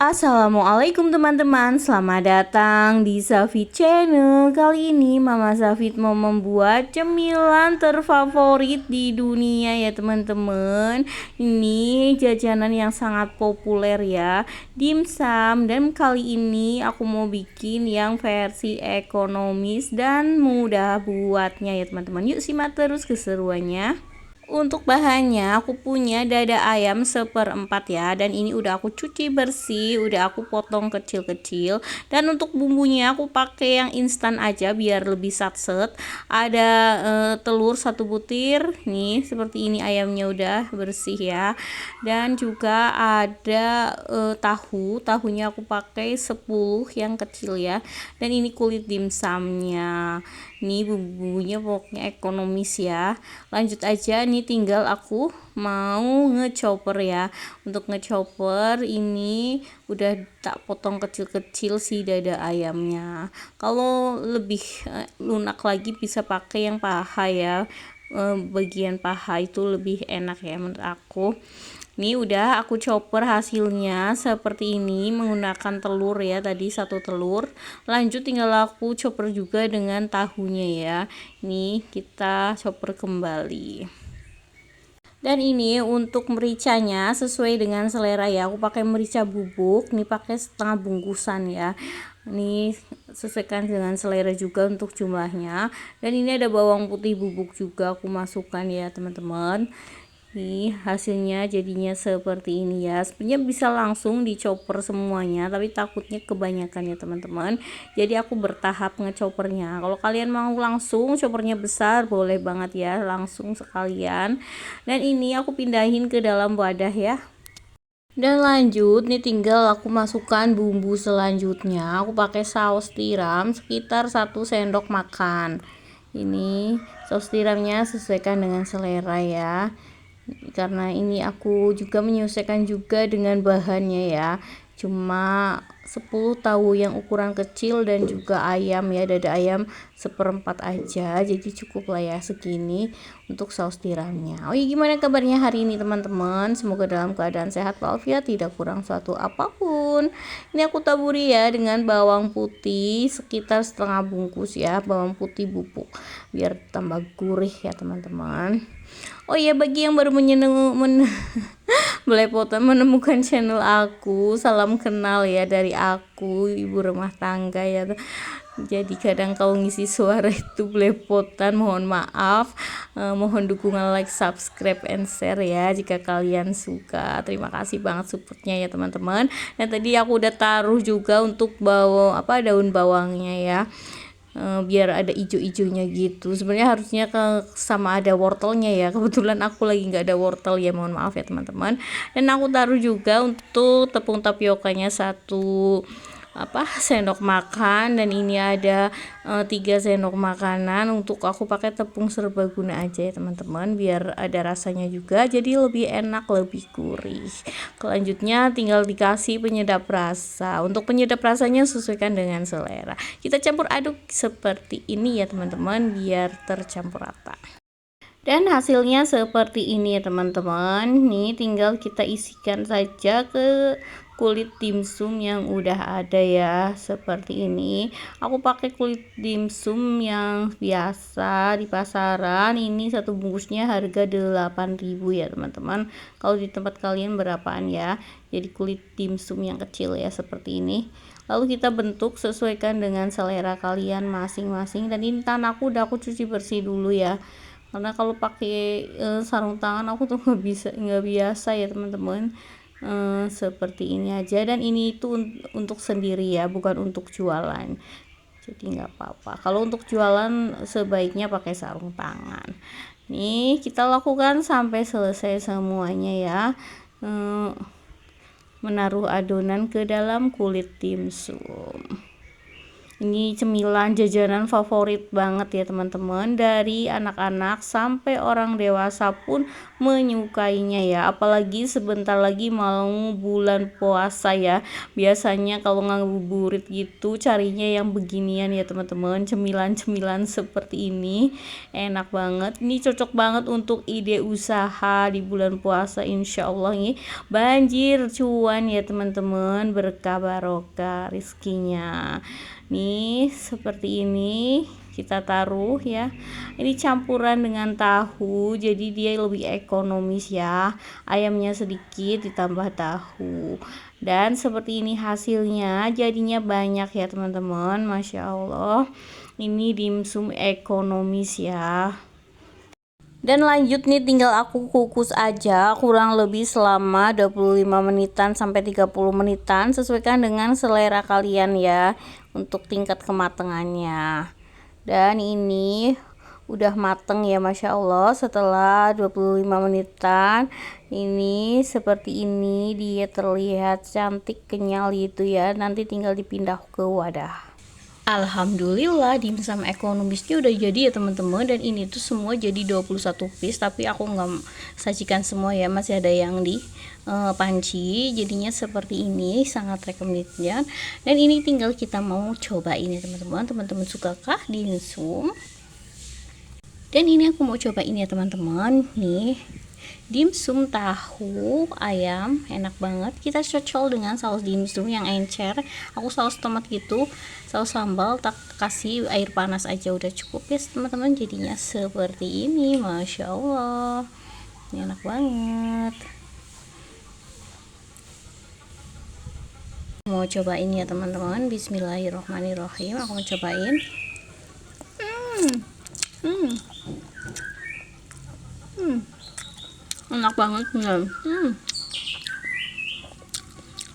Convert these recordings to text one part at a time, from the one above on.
Assalamualaikum teman-teman, selamat datang di Safit Channel. Kali ini Mama Safit mau membuat cemilan terfavorit di dunia ya teman-teman. Ini jajanan yang sangat populer ya, dimsum. Dan kali ini aku mau bikin yang versi ekonomis dan mudah buatnya ya teman-teman. Yuk simak terus keseruannya. Untuk bahannya aku punya dada ayam 1/4 ya, dan ini udah aku cuci bersih, udah aku potong kecil-kecil. Dan untuk bumbunya aku pakai yang instan aja biar lebih satset. Ada telur 1 butir nih, seperti ini ayamnya udah bersih ya. Dan juga ada tahunya aku pakai 10 yang kecil ya. Dan ini kulit dimsumnya. Nih bumbunya pokoknya ekonomis ya. Lanjut aja, nih tinggal aku mau ngechopper ya. Untuk ngechopper ini udah tak potong kecil-kecil si dada ayamnya. Kalau lebih lunak lagi bisa pakai yang paha ya. Bagian paha itu lebih enak ya menurut aku. Ini udah aku chopper hasilnya seperti ini menggunakan telur ya, tadi 1 telur. Lanjut tinggal aku chopper juga dengan tahunya ya. Ini kita chopper kembali. Dan ini untuk mericanya sesuai dengan selera ya. Aku pakai merica bubuk, ini pakai setengah bungkusan ya. Ini sesuaikan dengan selera juga untuk jumlahnya. Dan ini ada bawang putih bubuk juga aku masukkan ya teman-teman. Nih hasilnya jadinya seperti ini ya. Sebenarnya bisa langsung dicoper semuanya, tapi takutnya kebanyakan ya teman-teman. Jadi aku bertahap ngecopernya. Kalau kalian mau langsung copernya besar, boleh banget ya, langsung sekalian. Dan ini aku pindahin ke dalam wadah ya. Dan lanjut nih tinggal aku masukkan bumbu selanjutnya. Aku pakai saus tiram sekitar 1 sendok makan. Ini saus tiramnya sesuaikan dengan selera ya, karena ini aku juga menyesuaikan juga dengan bahannya ya. Cuma 10 tahu yang ukuran kecil dan juga ayam ya, dada ayam 1/4 aja, jadi cukup lah ya segini untuk saus tiramnya. Oh iya, gimana kabarnya hari ini teman-teman? Semoga dalam keadaan sehat walafiat, tidak kurang suatu apapun. Ini aku taburi ya dengan bawang putih sekitar setengah bungkus ya, bawang putih bubuk biar tambah gurih ya teman-teman. Oh iya, bagi yang baru belepotan menemukan channel aku, salam kenal ya dari aku, ibu rumah tangga ya. Jadi kadang kau ngisi suara itu belepotan, mohon maaf. Mohon dukungan like, subscribe, and share ya jika kalian suka. Terima kasih banget supportnya ya teman-teman. Dan tadi aku udah taruh juga untuk daun bawangnya ya. Biar ada ijo-ijonya gitu. Sebenarnya harusnya sama ada wortelnya ya, kebetulan aku lagi nggak ada wortel ya, mohon maaf ya teman-teman. Dan aku taruh juga untuk tepung tapiokanya 1 sendok makan, dan ini ada 3 sendok makanan. Untuk aku pakai tepung serbaguna aja ya teman-teman, biar ada rasanya juga, jadi lebih enak, lebih gurih. Selanjutnya tinggal dikasih penyedap rasa. Untuk penyedap rasanya sesuaikan dengan selera. Kita campur aduk seperti ini ya teman-teman, biar tercampur rata. Dan hasilnya seperti ini ya teman-teman. Nih tinggal kita isikan saja ke kulit dimsum yang udah ada ya, seperti ini. Aku pakai kulit dimsum yang biasa di pasaran. Ini 1 bungkusnya harga 8.000 ya teman-teman. Kalau di tempat kalian berapaan ya? Jadi kulit dimsum yang kecil ya, seperti ini. Lalu kita bentuk sesuaikan dengan selera kalian masing-masing. Dan ini tanganku udah aku cuci bersih dulu ya, karena kalau pakai sarung tangan aku tuh nggak biasa ya teman-teman. Seperti ini aja, dan ini itu untuk sendiri ya, bukan untuk jualan, jadi nggak apa-apa. Kalau untuk jualan sebaiknya pakai sarung tangan. Nih kita lakukan sampai selesai semuanya ya. Menaruh adonan ke dalam kulit dimsum. Ini cemilan jajanan favorit banget ya teman-teman, dari anak-anak sampai orang dewasa pun menyukainya ya, apalagi sebentar lagi mau bulan puasa ya. Biasanya kalau ngabuburit gitu carinya yang beginian ya teman-teman, cemilan-cemilan seperti ini enak banget. Ini cocok banget untuk ide usaha di bulan puasa, insya Allah nih banjir cuan ya teman-teman, berkah barokah rizkinya. Nih seperti ini kita taruh ya, ini campuran dengan tahu jadi dia lebih ekonomis ya, ayamnya sedikit ditambah tahu, dan seperti ini hasilnya jadinya banyak ya teman-teman. Masya Allah, ini dimsum ekonomis ya. Dan lanjut nih, tinggal aku kukus aja kurang lebih selama 25 menitan sampai 30 menitan, sesuaikan dengan selera kalian ya untuk tingkat kematangannya. Dan ini udah mateng ya, Masya Allah. Setelah 25 menitan ini seperti ini, dia terlihat cantik kenyal gitu ya. Nanti tinggal dipindah ke wadah. Alhamdulillah dimsum ekonomisnya udah jadi ya teman-teman, dan ini tuh semua jadi 21 piece, tapi aku nggak sajikan semua ya, masih ada yang di panci, jadinya seperti ini, sangat recommended. Dan ini tinggal kita mau cobain ya teman-teman sukakah dimsum? Dan ini aku mau cobain ya teman-teman, nih dimsum tahu ayam enak banget. Kita cocol dengan saus dimsum yang encer, aku saus tomat gitu, saus sambal, tak kasih air panas aja udah cukup ya teman-teman. Jadinya seperti ini, Masya Allah, ini enak banget. Mau cobain ya teman-teman, bismillahirrohmanirrohim. Aku mau cobain. Enak banget ya.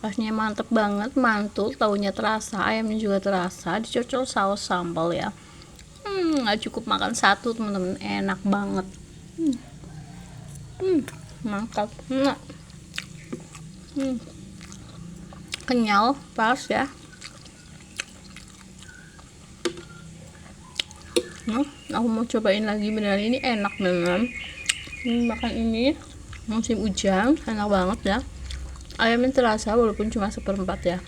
Rasanya mantep banget, mantul, taunya terasa, ayamnya juga terasa, dicocol saus sambal ya. Nggak cukup makan satu teman-teman, enak banget. Mantap. Kenyal, pas ya. Aku mau cobain lagi, beneran ini enak banget. Makan ini musim hujan enak banget ya, ayamnya terasa walaupun cuma seperempat ya.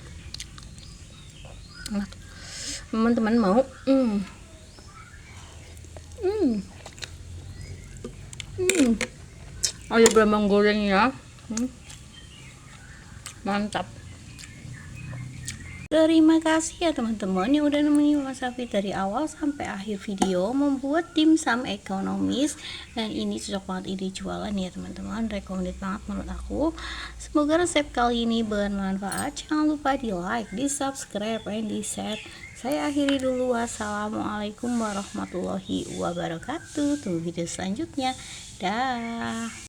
Nah, teman-teman mau ada berambang goreng ya, mantap. Terima kasih ya teman-teman yang udah nemenin Mama Safit dari awal sampai akhir video membuat dimsum ekonomis, dan ini cocok banget ide jualan ya teman-teman, recommended banget menurut aku. Semoga resep kali ini bermanfaat. Jangan lupa di like, di subscribe, dan di share. Saya akhiri dulu, wassalamualaikum warahmatullahi wabarakatuh. Tunggu video selanjutnya. Dah.